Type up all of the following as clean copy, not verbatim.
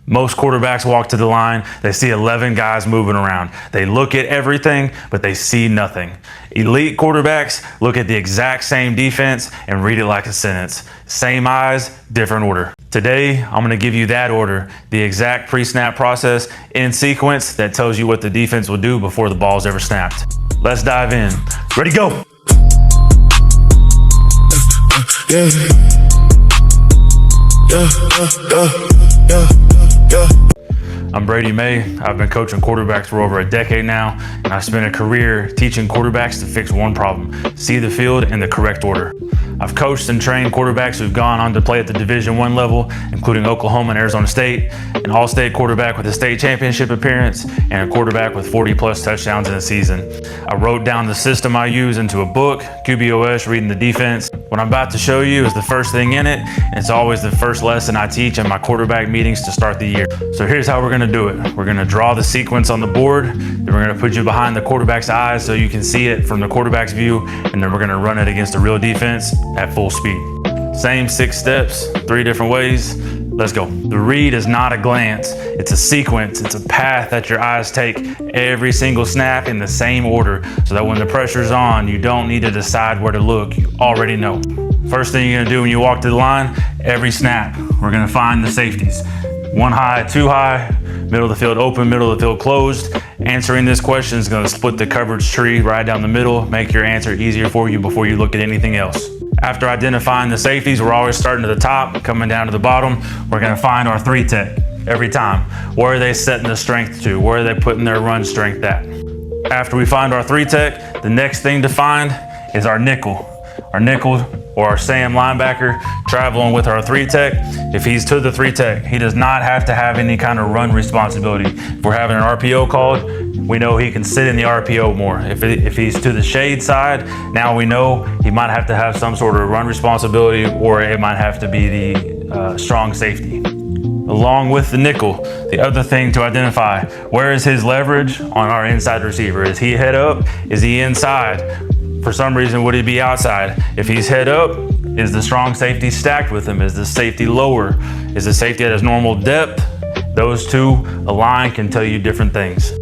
Most quarterbacks walk to the line, they see 11 guys moving around. They look at everything, but they see nothing. Elite quarterbacks look at the exact same defense and read it like a sentence. Same eyes, different order. Today, I'm gonna give you that order, the exact pre-snap process in sequence that tells you what the defense will do before the ball's ever snapped. Let's dive in. Ready, go! Yeah. I'm Brady May. I've been coaching quarterbacks for over a decade now, and I've spent a career teaching quarterbacks to fix one problem: see the field in the correct order. I've coached and trained quarterbacks who've gone on to play at the Division I level, including Oklahoma and Arizona State, an all-state quarterback with a state championship appearance, and a quarterback with 40-plus touchdowns in a season. I wrote down the system I use into a book, QBOS, Reading the Defense. What I'm about to show you is the first thing in it, and it's always the first lesson I teach in my quarterback meetings to start the year. So here's how we're gonna do it. We're gonna draw the sequence on the board, then we're gonna put you behind the quarterback's eyes so you can see it from the quarterback's view, and then we're gonna run it against a real defense at full speed. Same 6 steps, 3 different ways. Let's go. The read is not a glance, it's a sequence, it's a path that your eyes take every single snap in the same order, so that when the pressure's on, you don't need to decide where to look, you already know. First thing you're gonna do when you walk to the line, every snap, we're gonna find the safeties. 1 high, 2 high, middle of the field open, middle of the field closed. Answering this question is gonna split the coverage tree right down the middle, make your answer easier for you before you look at anything else. After identifying the safeties, we're always starting to the top, coming down to the bottom. We're gonna find our 3 tech every time. Where are they setting the strength to? Where are they putting their run strength at? After we find our 3 tech, the next thing to find is our nickel. Our nickel or our Sam linebacker traveling with our 3 tech. If he's to the 3 tech, he does not have to have any kind of run responsibility. If we're having an RPO called, we know he can sit in the RPO more. If he's to the shade side, now we know he might have to have some sort of run responsibility, or it might have to be the strong safety. Along with the nickel, the other thing to identify, where is his leverage on our inside receiver? Is he head up? Is he inside? For some reason, would he be outside? If he's head up, is the strong safety stacked with him? Is the safety lower? Is the safety at his normal depth? Those two aligned can tell you different things.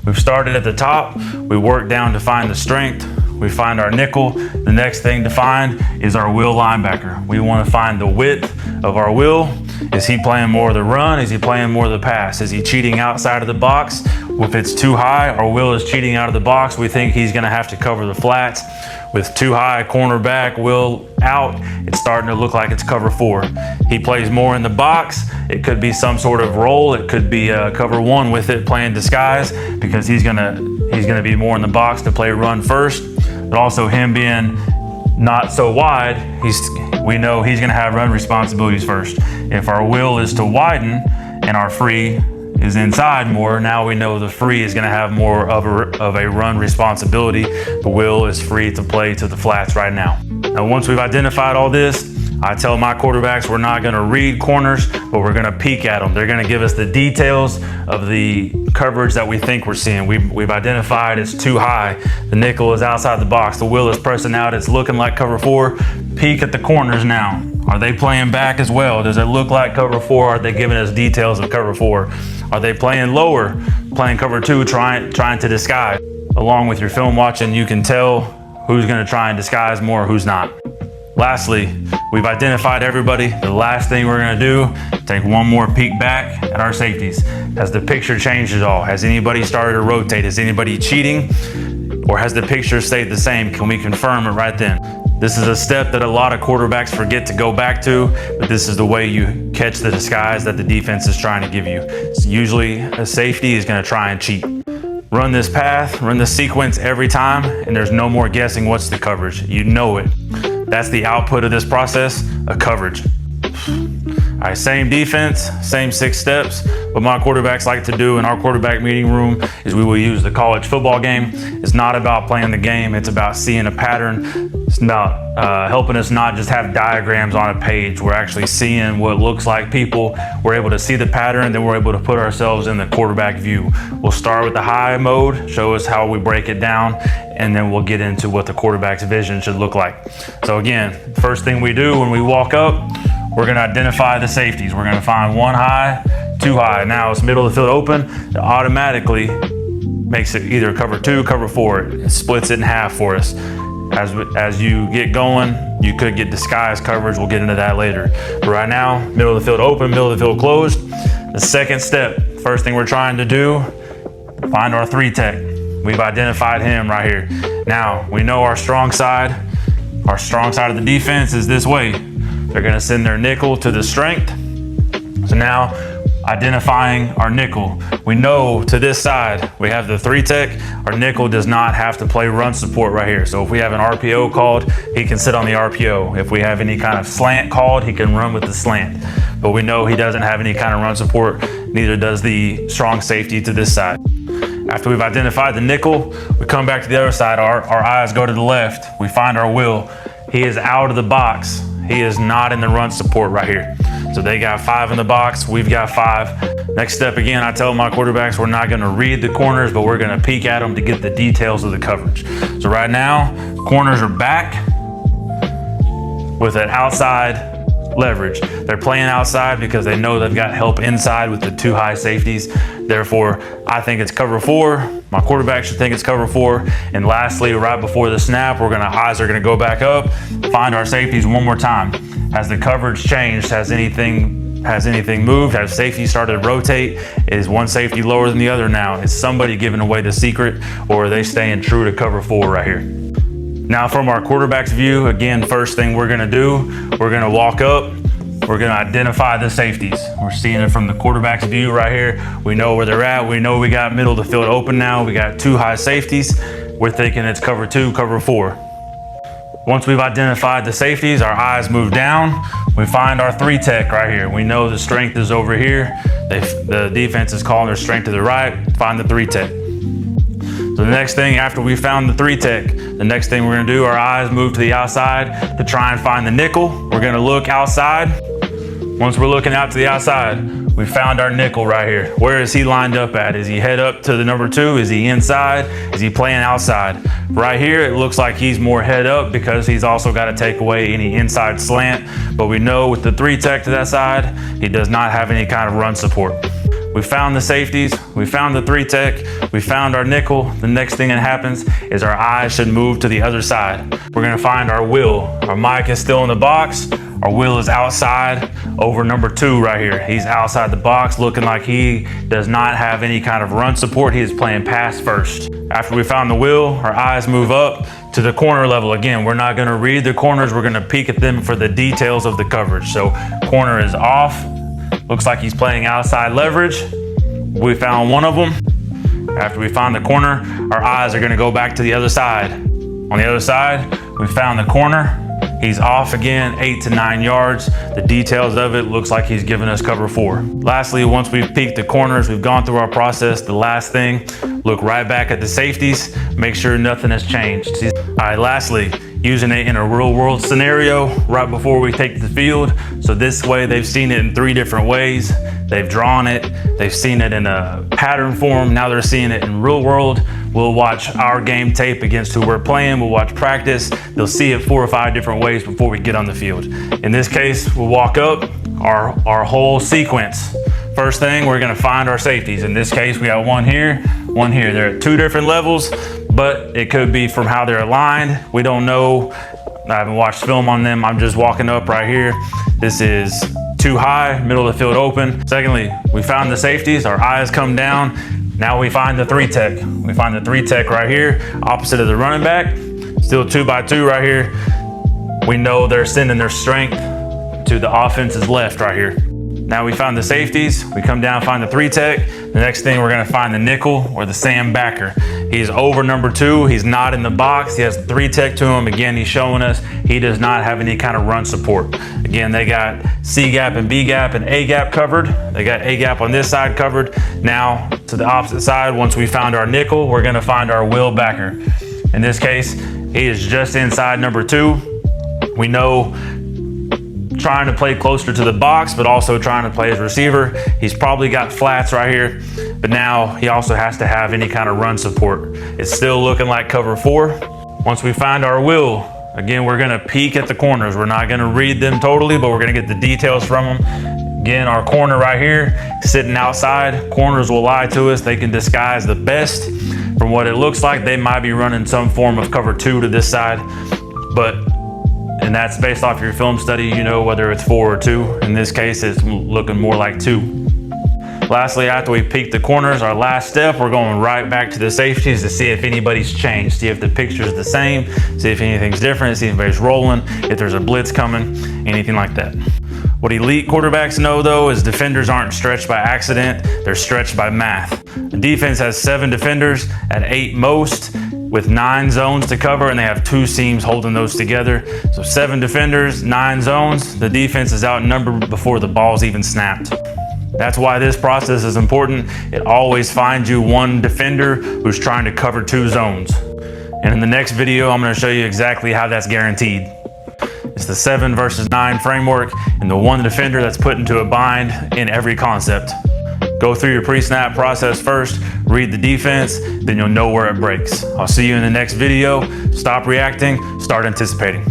We've started at the top, we work down to find the strength, we find our nickel. The next thing to find is our will linebacker. We want to find the width of our will. Is he playing more of the run? Is he playing more of the pass? Is he cheating outside of the box? If it's too high, our will is cheating out of the box. We think he's going to have to cover the flats. With too high cornerback, will out, it's starting to look like it's cover 4. He plays more in the box. It could be some sort of roll. It could be cover 1 with it playing disguise, because he's gonna be more in the box to play run first. But also him being not so wide, we know he's gonna have run responsibilities first. If our will is to widen and our free is inside more, now we know the free is gonna have more of a run responsibility. The will is free to play to the flats right now. Now, once we've identified all this, I tell my quarterbacks we're not gonna read corners, but we're gonna peek at them. They're gonna give us the details of the coverage that we think we're seeing. We've identified it's too high. The nickel is outside the box. The will is pressing out. It's looking like cover 4. Peek at the corners now. Are they playing back as well? Does it look like cover 4? Are they giving us details of cover 4? Are they playing lower, playing cover 2, trying to disguise? Along with your film watching, you can tell who's gonna try and disguise more, who's not. Lastly, we've identified everybody. The last thing we're gonna do, take one more peek back at our safeties. Has the picture changed at all? Has anybody started to rotate? Is anybody cheating? Or has the picture stayed the same? Can we confirm it right then? This is a step that a lot of quarterbacks forget to go back to, but this is the way you catch the disguise that the defense is trying to give you. So usually a safety is gonna try and cheat. Run this path, run this sequence every time, and there's no more guessing what's the coverage. You know it. That's the output of this process, a coverage. All right, same defense, same 6 steps. What my quarterbacks like to do in our quarterback meeting room is we will use the college football game. It's not about playing the game, it's about seeing a pattern. It's about helping us not just have diagrams on a page. We're actually seeing what looks like people. We're able to see the pattern, then we're able to put ourselves in the quarterback view. We'll start with the high mode, show us how we break it down, and then we'll get into what the quarterback's vision should look like. So again, first thing we do when we walk up, we're gonna identify the safeties. We're gonna find one high, two high. Now it's middle of the field open, it automatically makes it either cover two, cover four. It splits it in half for us. As you get going, you could get disguised coverage. We'll get into that later. But right now, middle of the field open, middle of the field closed. The second step, first thing we're trying to do, find our 3 tech. We've identified him right here. Now, we know our strong side of the defense is this way. They're gonna send their nickel to the strength. So now, identifying our nickel. We know to this side, we have the 3 tech. Our nickel does not have to play run support right here. So if we have an RPO called, he can sit on the RPO. If we have any kind of slant called, he can run with the slant. But we know he doesn't have any kind of run support, neither does the strong safety to this side. After we've identified the nickel, we come back to the other side. Our eyes go to the left. We find our will. He is out of the box. He is not in the run support right here. So they got 5 in the box, we've got 5. Next step, again, I tell my quarterbacks we're not gonna read the corners, but we're gonna peek at them to get the details of the coverage. So right now, corners are back with an outside leverage. They're playing outside because they know they've got help inside with the 2 high safeties. Therefore, I think it's cover 4. My quarterback should think it's cover 4. And lastly, right before the snap, eyes are gonna go back up, find our safeties one more time. Has the coverage changed? Has anything moved? Has safety started to rotate? Is one safety lower than the other now? Is somebody giving away the secret, or are they staying true to cover 4 right here? Now from our quarterback's view, again, first thing we're gonna do, we're gonna walk up, we're gonna identify the safeties. We're seeing it from the quarterback's view right here. We know where they're at. We know we got middle of the field open now. We got 2 high safeties. We're thinking it's cover 2, cover 4. Once we've identified the safeties, our eyes move down. We find our 3 tech right here. We know the strength is over here. The defense is calling their strength to the right. Find the 3 tech. So the next thing, after we found the 3 tech, the next thing we're gonna do, our eyes move to the outside to try and find the nickel. We're gonna look outside. Once we're looking out to the outside, we found our nickel right here. Where is he lined up at? Is he head up to the number 2? Is he inside? Is he playing outside? Right here, it looks like he's more head up because he's also got to take away any inside slant. But we know with the 3 tech to that side, he does not have any kind of run support. We found the safeties, we found the 3 tech, we found our nickel. The next thing that happens is our eyes should move to the other side. We're gonna find our will. Our mic is still in the box. Our will is outside over number 2 right here. He's outside the box looking like he does not have any kind of run support. He is playing pass first. After we found the will, our eyes move up to the corner level. Again, we're not gonna read the corners. We're gonna peek at them for the details of the coverage. So corner is off. Looks like he's playing outside leverage. We found one of them. After we find the corner, our eyes are gonna go back to the other side. On the other side, we found the corner. He's off again, 8 to 9 yards. The details of it looks like he's giving us cover 4. Lastly, once we've peeked the corners, we've gone through our process. The last thing, look right back at the safeties, make sure nothing has changed. All right, lastly, using it in a real world scenario right before we take the field. So this way they've seen it in 3 different ways. They've drawn it, they've seen it in a pattern form, now they're seeing it in real world. We'll watch our game tape against who we're playing, we'll watch practice. They'll see it 4 or 5 different ways before we get on the field. In this case, we'll walk up, our whole sequence. First thing, we're gonna find our safeties. In this case, we got one here, one here. They're at 2 different levels, but it could be from how they're aligned. We don't know. I haven't watched film on them. I'm just walking up right here. This is 2 high, middle of the field open. Secondly, we found the safeties. Our eyes come down. Now we find the 3 tech. We find the 3 tech right here, opposite of the running back. Still 2 by 2 right here. We know they're sending their strength to the offense's left right here. Now we found the safeties. We come down, find the 3 tech. The next thing, we're gonna find the nickel or the Sam backer. He's over number 2. He's not in the box. He has 3 tech to him. Again, he's showing us he does not have any kind of run support. Again, they got C gap and B gap and A gap covered. They got A gap on this side covered. Now to the opposite side, once we found our nickel, we're gonna find our will backer. In this case, he is just inside number 2. We know trying to play closer to the box, but also trying to play as receiver. He's probably got flats right here, but now he also has to have any kind of run support. It's still looking like cover 4. Once we find our will, Again, we're gonna peek at the corners. We're not gonna read them totally, but we're gonna get the details from them. Again, our corner right here, sitting outside, corners will lie to us. They can disguise the best. From what it looks like, they might be running some form of cover 2 to this side, and that's based off your film study, you know whether it's 4 or 2. In this case, it's looking more like 2. Lastly, after we peek the corners, our last step, we're going right back to the safeties to see if anybody's changed, see if the picture's the same, see if anything's different, see if anybody's rolling, if there's a blitz coming, anything like that. What elite quarterbacks know though is defenders aren't stretched by accident, they're stretched by math. The defense has 7 defenders at 8 most, with 9 zones to cover, and they have 2 seams holding those together. So 7 defenders, 9 zones, the defense is outnumbered before the ball's even snapped. That's why this process is important. It always finds you 1 defender who's trying to cover 2 zones. And in the next video, I'm gonna show you exactly how that's guaranteed. It's the 7 versus 9 framework and the 1 defender that's put into a bind in every concept. Go through your pre-snap process first, read the defense, then you'll know where it breaks. I'll see you in the next video. Stop reacting, start anticipating.